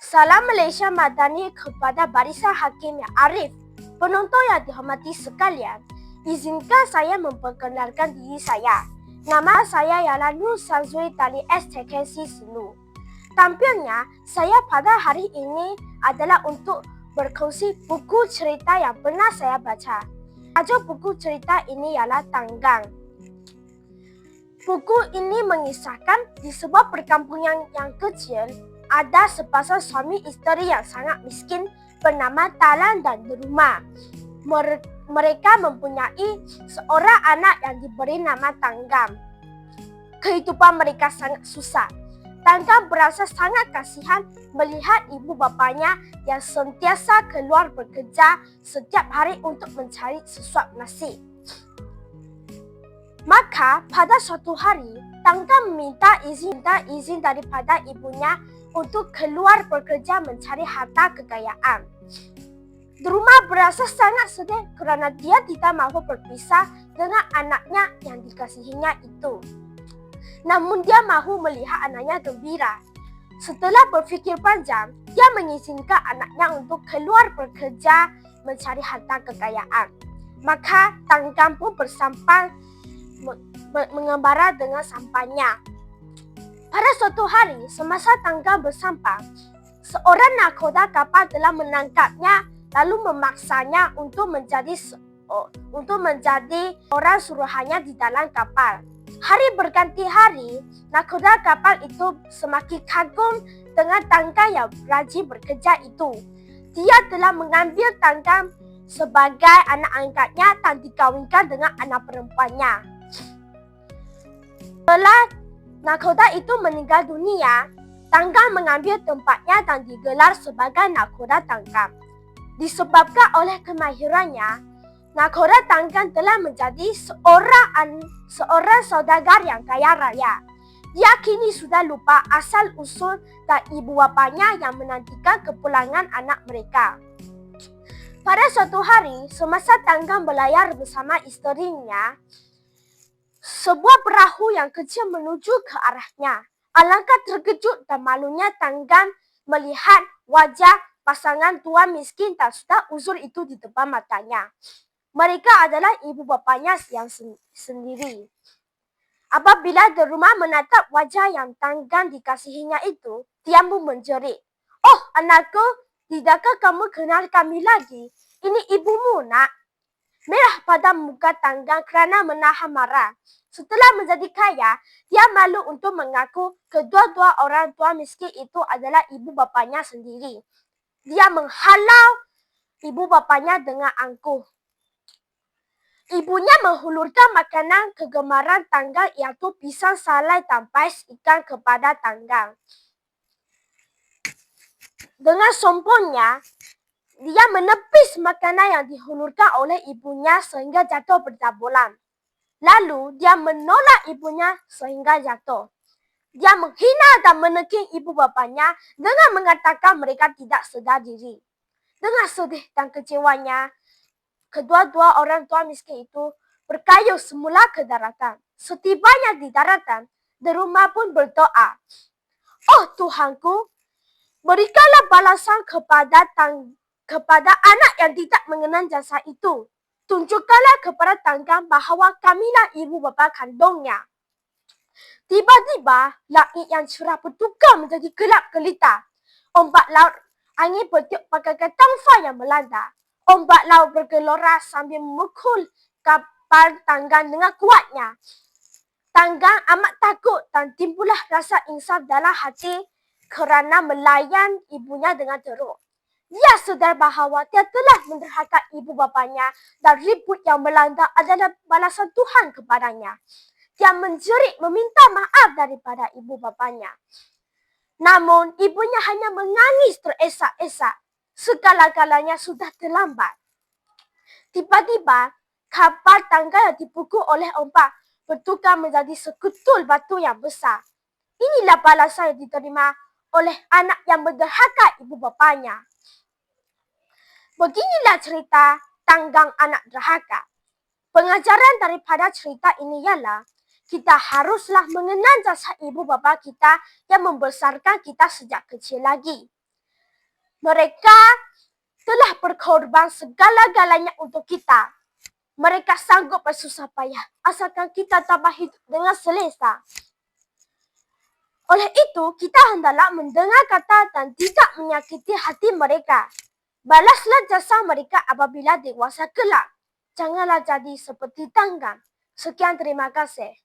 Salam Malaysia Madani kepada Barisan Hakim yang arif. Penonton yang dihormati sekalian, izinkan saya memperkenalkan diri saya. Nama saya ialah Nur Sanzuri Tali STKC Sinu. Tampilnya saya pada hari ini adalah untuk berkongsi buku cerita yang pernah saya baca. Tajuk buku cerita ini ialah Tanggang. Buku ini mengisahkan di sebuah perkampungan yang kecil ada sepasang suami isteri yang sangat miskin bernama Talan dan Deruma. Mereka mempunyai seorang anak yang diberi nama Tanggang. Kehidupan mereka sangat susah. Tanggang berasa sangat kasihan melihat ibu bapanya yang sentiasa keluar bekerja setiap hari untuk mencari sesuap nasi. Maka pada suatu hari, Tanggang meminta izin daripada ibunya untuk keluar bekerja mencari harta kekayaan. Deruma berasa sangat sedih kerana dia tidak mahu berpisah dengan anaknya yang dikasihinya itu. Namun dia mahu melihat anaknya gembira. Setelah berfikir panjang, dia mengizinkan anaknya untuk keluar bekerja mencari harta kekayaan. Maka Tanggang pun bersampan mengembara dengan sampannya. Pada suatu hari, semasa Tanggang bersampan, seorang nakoda kapal telah menangkapnya lalu memaksanya untuk menjadi orang suruhannya di dalam kapal. Hari berganti hari, nakoda kapal itu semakin kagum dengan Tanggang yang rajin bekerja itu. Dia telah mengambil Tanggang sebagai anak angkatnya dan dikawinkan dengan anak perempuannya. Setelah nakoda itu meninggal dunia, Tanggang mengambil tempatnya dan digelar sebagai nakoda Tanggang. Disebabkan oleh kemahirannya, nakoda Tanggang telah menjadi seorang saudagar yang kaya raya. Dia kini sudah lupa asal-usul dan ibu bapanya yang menantikan kepulangan anak mereka. Pada suatu hari, semasa Tanggang berlayar bersama isterinya, sebuah perahu yang kecil menuju ke arahnya. Alangkah terkejut dan malunya Tanggang melihat wajah pasangan tua miskin dan sudah uzur itu di depan matanya. Mereka adalah ibu bapanya yang sendiri. Apabila Deruma menatap wajah yang Tanggang dikasihinya itu, dia pun menjerit, "Oh anakku, tidakkah kamu kenal kami lagi? Ini ibumu, nak." Merah pada muka Tanggang kerana menahan marah. Setelah menjadi kaya, dia malu untuk mengaku kedua-dua orang tua miskin itu adalah ibu bapanya sendiri. Dia menghalau ibu bapanya dengan angkuh. Ibunya menghulurkan makanan kegemaran Tanggang iaitu pisang salai dan pais ikan kepada Tanggang. Dengan sombongnya, dia menepis makanan yang dihulurkan oleh ibunya sehingga jatuh bertaburan. Lalu dia menolak ibunya sehingga jatuh. Dia menghina dan meneking ibu bapanya dengan mengatakan mereka tidak sedar diri. Dengan sedih dan kecewanya, kedua-dua orang tua miskin itu berkayuh semula ke daratan. Setibanya di daratan, Deruma pun berdoa, "Oh Tuhanku, berikanlah balasan kepada anak yang tidak mengenal jasa itu. Tunjukkanlah kepada Tanggang bahawa kamilah ibu bapa kandungnya." Tiba-tiba, langit yang cerah bertukar menjadi gelap gelita. Ombak laut angin bertiup bagaikan taufan yang melanda. Ombak laut bergelora sambil memukul kapal Tanggang dengan kuatnya. Tanggang amat takut dan timbullah rasa insaf dalam hati kerana melayan ibunya dengan teruk. Dia sedar bahawa dia telah menderhaka ibu bapanya dan ribut yang melanda adalah balasan Tuhan kepadanya. Dia menjerit meminta maaf daripada ibu bapanya. Namun, ibunya hanya menangis teresak-esak. Segala-galanya sudah terlambat. Tiba-tiba, kapal Tanggang yang dipukul oleh ombak bertukar menjadi sekutul batu yang besar. Inilah balasan yang diterima oleh anak yang menderhaka ibu bapanya. Beginilah cerita Tanggang anak derhaka. Pengajaran daripada cerita ini ialah kita haruslah mengenal jasa ibu bapa kita yang membesarkan kita sejak kecil lagi. Mereka telah berkorban segala-galanya untuk kita. Mereka sanggup bersusah payah asalkan kita tambah hidup dengan selesa. Oleh itu, kita hendaklah mendengar kata dan tidak menyakiti hati mereka. Balaslah jasa mereka apabila dewasa kelak. Janganlah jadi seperti Tangkam. Sekian, terima kasih.